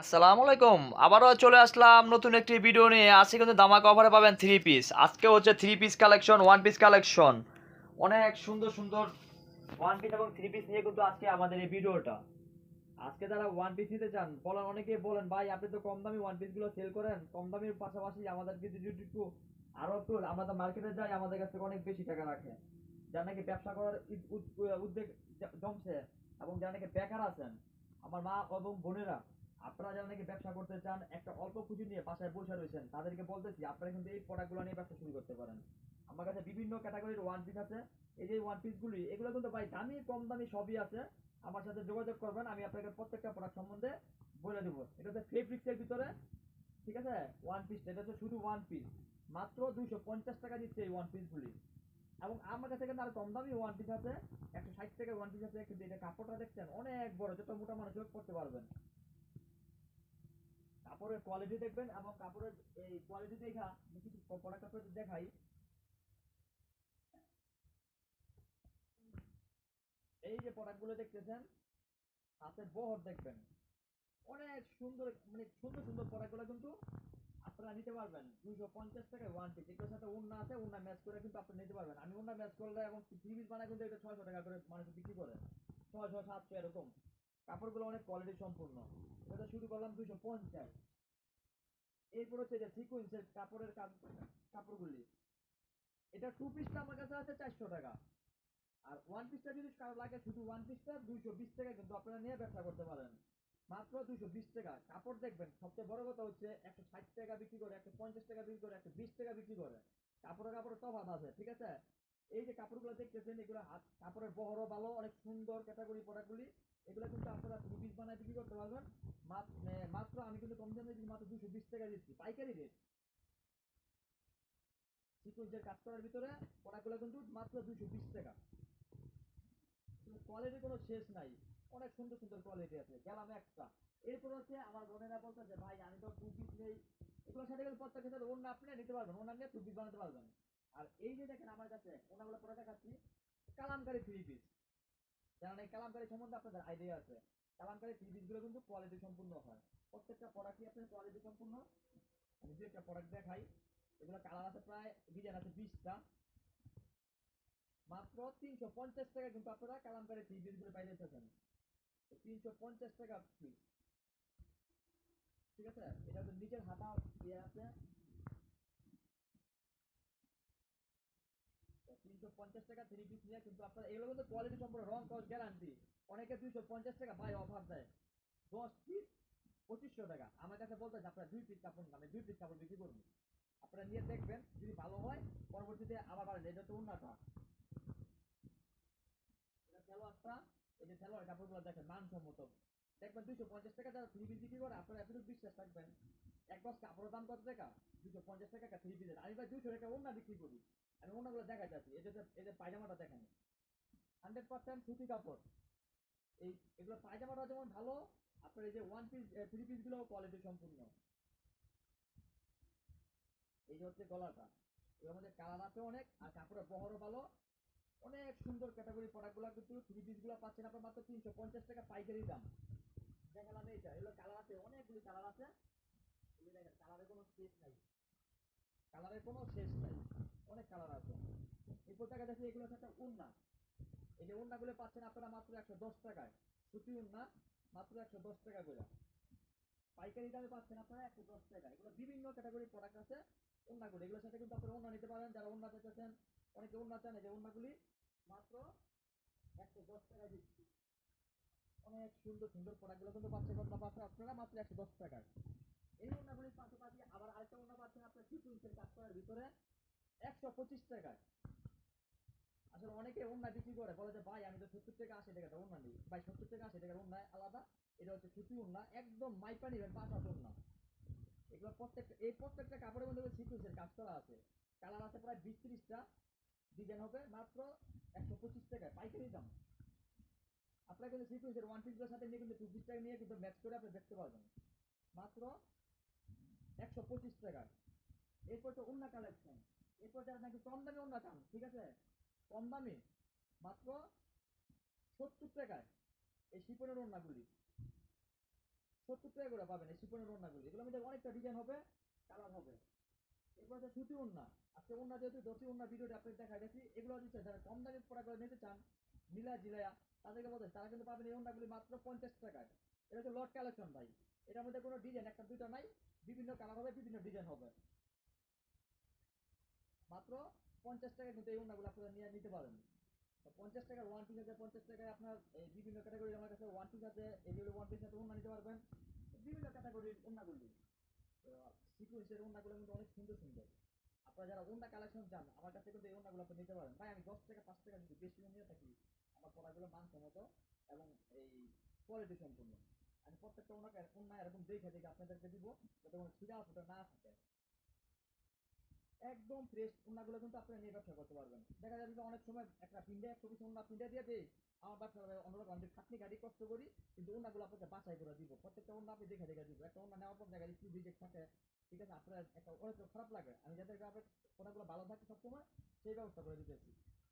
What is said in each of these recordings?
আসসালামু আলাইকুম। আবারও চলে আসলাম নতুন একটি ভিডিও নিয়ে। আজকে কিন্তু ধামাকা অফারে পাবেন থ্রি পিস। আজকে হচ্ছে three piece collection, one piece collection. অনেক সুন্দর সুন্দর ওয়ান পিস এবং থ্রি পিস নিয়ে কিন্তু আজকে আমাদের এই ভিডিওটা। আজকে যারা ওয়ান পিস নিতে চান, বলেন, অনেকেই বলেন ভাই আপনি তো কম দামি ওয়ান পিস গুলো সেল করেন, কম দামির পাশাপাশি আমাদেরকে যদি একটু আরো একটু, আমরা তো মার্কেটে যাই, আমাদের কাছ থেকে অনেক বেশি টাকা রাখে। যারা নাকি ব্যবসা করার উদ্যোগ জমছে এবং যারা নাকি বেকার আছেন, আমার মা এবং বোনেরা, আপনারা যারা নাকি ব্যবসা করতে চান, একটা অল্প পুঁজি নিয়ে বাসায় বসে রয়েছেন, তাদেরকে বলতেছি আপনারা কিন্তু এই প্রোডাক্টগুলো নিয়ে ব্যবসা শুরু করতে পারেন। আমার কাছে বিভিন্ন ক্যাটাগরির ওয়ান পিস আছে। এই যে ওয়ান পিস গুলি, এগুলো কিন্তু ভাই দামি কম দামি সবই আছে। আমার সাথে যোগাযোগ করবেন, আমি আপনাকে প্রত্যেকটা প্রোডাক্ট সম্বন্ধে বলে দেবো। এটা হচ্ছে ফেব্রিক্সের ভিতরে, ঠিক আছে? ওয়ান পিস, এটা হচ্ছে শুধু ওয়ান পিস, মাত্র 250 টাকা দিচ্ছে এই ওয়ান পিস গুলি। এবং আমার কাছে কিন্তু আরো কম দামি ওয়ান পিস আছে, 160 টাকা ওয়ান পিস আছে। কিন্তু এটা কাপড়টা দেখছেন অনেক বড়, যত মোটা মানুষ পড়তে পারবেন। কাপড়ের কোয়ালিটি দেখবেন এবং কাপড়ের এই কোয়ালিটি দেখা কিছু প্রোডাক্ট আপনাদের দেখাই। এই যে প্রোডাক্টগুলো দেখতেছেন, হাতের বহর দেখবেন, অনেক সুন্দর, মানে সুন্দর সুন্দর প্রোডাক্টগুলো কিন্তু আপনারা নিতে পারবেন 250 টাকায় ওয়ান পিস। এগুলোর সাথে ওন্না আছে, ওন্না ম্যাচ করে কিন্তু আপনি নিতে পারবেন। আমি ওন্না ম্যাচ করলে এবং থ্রি পিস বানায় কিন্তু এটা 600 টাকা করে মানুষ বিক্রি করে, 600 700 এরকম। কাপড়গুলো অনেক কোয়ালিটি সম্পূর্ণ। এটা শুরু করলাম 250। এরপর হচ্ছে যে সিকুয়েন্সের কাপড়ের কাপড়গুলি, এটা টু পিসটা আমার কাছে আছে 400 টাকা। আর ওয়ান পিসটা যদি কারো লাগে, শুধু ওয়ান পিসটা 220 টাকা কিন্তু আপনারা নিয়ে ব্যবসা করতে পারেন, মাত্র 220 টাকা। কাপড় দেখবেন, সবচেয়ে বড় কথা হচ্ছে 160 টাকা বিক্রি করে, 150 টাকা বিক্রি করে, 120 টাকা বিক্রি করে। কাপড়ের তফাৎ আছে, ঠিক আছে? এই যে কাপড়গুলো দেখতেছেন, এগুলো কাপড়ের বহরও ভালো, অনেক সুন্দর ক্যাটাগরি প্রোডাক্টগুলি। এগুলো কিন্তু আপনারা থ্রি পিস বানায় বিক্রি করতে পারবেন। মাত্র আমি কিন্তু কম দামে দিচ্ছি, মাত্র 220 টাকা দিচ্ছি, পাইকারি রেট। সিকুয়েন্সের কাজ করার ভিতরে প্রোডাক্টগুলো কিন্তু মাত্র 220 টাকা। কোয়ালিটির কোনো শেষ নাই, অনেক সুন্দর সুন্দর কোয়ালিটি আছে। গেলাম একটা। এরপর হচ্ছে আমার বোনেরা বলছে যে ভাই আমি তো টু পিস নেই, এগুলোর সাথে গেলে প্রত্যেকের সাথে অন্য আপনি নিতে পারবেন, অন্য নিয়ে টু পিস বানাতে পারবেন। আর এই যে দেখেন আমার কাছে ওনাগুলো পরে দেখাচ্ছি, কালামকারী থ্রি পিস। জানেন এই কালামকারী সম্বন্ধে আপনাদের আইডিয়া আছে? কালামকারী থ্রি পিস গুলো কিন্তু কোয়ালিটি সম্পূর্ণ হয়, প্রত্যেকটা প্রোডাক্টই আপনার কোয়ালিটি সম্পূর্ণ। আমি দু একটা প্রোডাক্ট দেখাই। এগুলো কালার আছে, প্রায় ডিজাইন আছে 20টা। মাত্র 350 টাকা কিন্তু আপনারা কালামকারী থ্রি পিস গুলো পাইতে পারছেন, 350 টাকা পিস, ঠিক আছে? এটা তো নিচের হাতা ইয়ে আছে, 350 টাকা থ্রি পিস নিয়ে কিন্তু আপনার এগুলো কিন্তু কোয়ালিটি সম্পূর্ণ, রং কস গ্যারান্টি। অনেকে 250 টাকা ভাই অফার দেয়, 10 পিস 2500 টাকা। আমার কাছে বলতে আপনার 2 পিস কাপড়, আমি 2 পিস কাপড় বিক্রি করবো। আপনারা নিয়ে দেখবেন, যদি ভালো হয় পরবর্তীতে আবার বাড়েন। এটা তো উন্নাটা, এটা সালোয়ারটা। এই যে সালোয়ার কাপড়গুলো দেখেন মানসম্মত, দেখবেন 250 টাকা যারা থ্রি পিস বিক্রি করে, আপনারা এতটুকু বিশ্বাস রাখবেন। এক বস কাপড়ের দাম কত টাকা? 250 টাকা থ্রি পিসের। আমি ভাই 200 টাকা অন্য বিক্রি করি। আমি অন্যগুলো দেখা যাচ্ছি, এই যে পায়জামাটা দেখেন, 100% সুতি কাপড়। এই এগুলো পায়জামাটা যেমন ভালো, আপনার এই যে ওয়ান পিস থ্রি পিস গুলো কোয়ালিটি সম্পূর্ণ। এই যে হচ্ছে গলাটা, এর মধ্যে কালার আছে অনেক, আর কাপড়ের বহরও ভালো, অনেক সুন্দর ক্যাটাগরি প্রোডাক্ট গুলো কিন্তু থ্রি পিস গুলো পাচ্ছেন আপনার মাত্র 350 টাকা পাইকারি দাম। দেখালাম এইটা, এগুলো কালার আছে, অনেকগুলি কালার আছে। এই যে দেখেন, কালারের কোনো শেষ নাই, কালারের কোনো শেষ নাই, অনেক কালার আছে। এরপর দেখা যাচ্ছে এগুলো হচ্ছে একটা উন্না। এই যে উন্নাগুলো পাচ্ছেন আপনারা মাত্র 110 টাকায়, সুতি উন্না, মাত্র 110 টাকা করে। পাইকারি দামে পাচ্ছেন আপনারা 110 টাকা। এগুলো বিভিন্ন ক্যাটাগরির প্রোডাক্ট আছে। উন্নাগুলি, এগুলোর সাথে কিন্তু আপনারা উন্না নিতে পারেন, যারা উন্না চাইতেছেন। অনেকে উন্না চান, এই যে উন্নাগুলি মাত্র 110 টাকা দিচ্ছি। অনেক সুন্দর সুন্দর প্রোডাক্টগুলো কিন্তু পাচ্ছে কত পাচ্ছে আপনারা মাত্র 110 টাকায়। এই উন্নাগুলির পাশাপাশি আবার আরেকটা উন্না পাচ্ছেন আপনার সিকুয়েন্সের কাজ করার ভিতরে 125 টাকায়। আসলে অনেকে উন্না বিক্রি করে, বলে যে ভাই আমি তো 70 টাকা 80 টাকা উন্না নিই। ভাই 70 টাকা 80 টাকার উন্না আলাদা, এটা হচ্ছে সুতি উন্না, একদম মাইপা নিবেন, পাঁচা উন্না। এগুলো প্রত্যেকটা কাপড়ের মধ্যে সিকুয়েন্সের কাজ করা আছে। কালার আছে প্রায় 20 30টা, ডিজাইন হবে, মাত্র 125 টাকায় পাইকারি দাম। আপনারা কিন্তু সিকুয়েন্সের ওয়ান পিসগুলোর সাথে নিয়ে কিন্তু 2 পিস টাকা নিয়ে কিন্তু ম্যাচ করে আপনি দেখতে পারবেন, মাত্র 125 টাকায়। এরপর তো উন্না কালেকশন। এরপর যারা নাকি কম দামে উন্না চান, ঠিক আছে, কম দামে মাত্র 70 টাকায় এই শিপনের ওড়নাগুলি। 70 টাকা করে পাবেন এই শিফনের ওড়নাগুলি। এগুলোর মধ্যে অনেকটা ডিজাইন হবে, কালার হবে। এরপর আছে সুতি ওড়না। আজকে ওড়না যেহেতু দর্জি ওড়না ভিডিওটা আপনাদের দেখাই দিচ্ছি, এগুলো হচ্ছে যারা কম দামি প্রোডাক্টগুলো নিতে চান মিলা জিলায়া, তাদেরকে বলতে তারা কিন্তু পাবেন এই ওড়নাগুলি মাত্র 50 টাকায়। এটা হচ্ছে লট কালেকশন ভাই। এটার মধ্যে কোনো ডিজাইন একটা দুটো নাই, বিভিন্ন কালার হবে, বিভিন্ন ডিজাইন হবে। মাত্র 50 টাকায় কিন্তু এই ওড়নাগুলো আপনারা নিয়ে নিতে পারেন। 50 টাকার ওয়ান পিস আছে, 50 টাকায় আপনার এই বিভিন্ন ক্যাটাগরির আমার কাছে ওয়ান পিস আছে, এগুলো ওয়ান পিস সাথে ওড়না নিতে পারবেন, বিভিন্ন ক্যাটাগরির ওড়নাগুলি। সিকুয়েন্সের ওড়নাগুলো কিন্তু অনেক সুন্দর সুন্দর। আপনারা যারা ওড়না কালেকশন চান আমার কাছে কিন্তু এই ওড়নাগুলো আপনি নিতে পারেন ভাই। আমি 10 টাকা 5 টাকা যদি বেশি নিয়ে থাকি, আমার প্রোডাক্টগুলো মানসম্মত এবং এই কোয়ালিটি সম্পূর্ণ। আমি প্রত্যেকটা ওড়না এরকম দেখে দেখে আপনাদেরকে দিব, যাতে কোনো ছিঁড়া ফুটা না থাকে। একদম ফ্রেশ ওড়নাগুলো কিন্তু আপনারা নিয়ে ব্যবসা করতে পারবেন। দেখা যাবে যে অনেক সময় একটা পিন্ডে 100 পিস ওড়না পিন্ডে দিয়ে দেই, আমার ব্যবসা অন্যরকম আমি খাটনি গাড়ি কষ্ট করি, কিন্তু ওড়নাগুলো আপনাকে বাছাই করে দিব। প্রত্যেকটা ওড়না আপনি দেখে দেখে দিব। একটা ওড়না নেওয়ার পর জায়গায় একটু রিজেক্ট থাকে, ঠিক আছে, আপনার একটা অনেক খারাপ লাগে। আমি যাতে আপনার প্রোডাক্টগুলো ভালো থাকে সবসময় সেই ব্যবস্থা করে দিতেছি।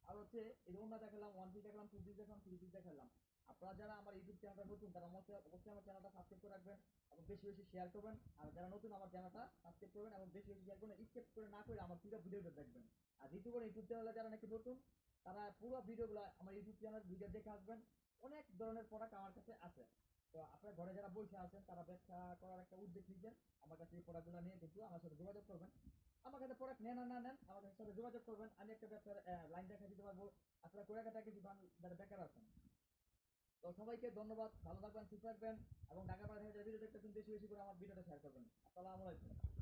আর হচ্ছে এই ওড়না দেখালাম, ওয়ান পিস দেখালাম, টু পিস দেখালাম, থ্রি পিস দেখালাম। আপনারা যারা আমার ইউটিউব চ্যানেলটা নতুন তারা অবশ্যই আমার চ্যানেলটা সাবস্ক্রাইব করে রাখবেন এবং বেশি বেশি শেয়ার করবেন। আর যারা নতুন আমার চ্যানেলটা সাবস্ক্রাইব করবেন এবং বেশি বেশি শেয়ার করবেন, স্কিপ করে না করে আমার পুরো ভিডিওটা দেখবেন। আর দ্বিতীয় করে ইউটিউব চ্যানেলে যারা নাকি নতুন, তারা পুরো ভিডিওগুলো আমার ইউটিউব চ্যানেল ভিডিও দেখে আসবেন। অনেক ধরনের প্রোডাক্ট আমার কাছে আছে। তো আপনার ঘরে যারা বসে আছেন তারা ব্যবসা করার একটা উদ্যোগ নিচ্ছেন, আমার কাছে এই প্রোডাক্টগুলো নিয়ে কিন্তু আমার সাথে যোগাযোগ করবেন। আমার কাছে প্রোডাক্ট নেন আর না নেন, আমার সাথে যোগাযোগ করবেন। আমি একটা ব্যবসার লাইন দেখা দিতে পারবো। আপনারা কোয়াকাটা কিছু যারা বেকার আছেন। তো সবাইকে ধন্যবাদ, ভালো থাকবেন, সুস্থ থাকবেন এবং ঢাকা বাইরে থেকে যারা ভিডিও দেখতেছেন বেশি বেশি করে আমার ভিডিওটা শেয়ার করবেন। আসসালামু আলাইকুম।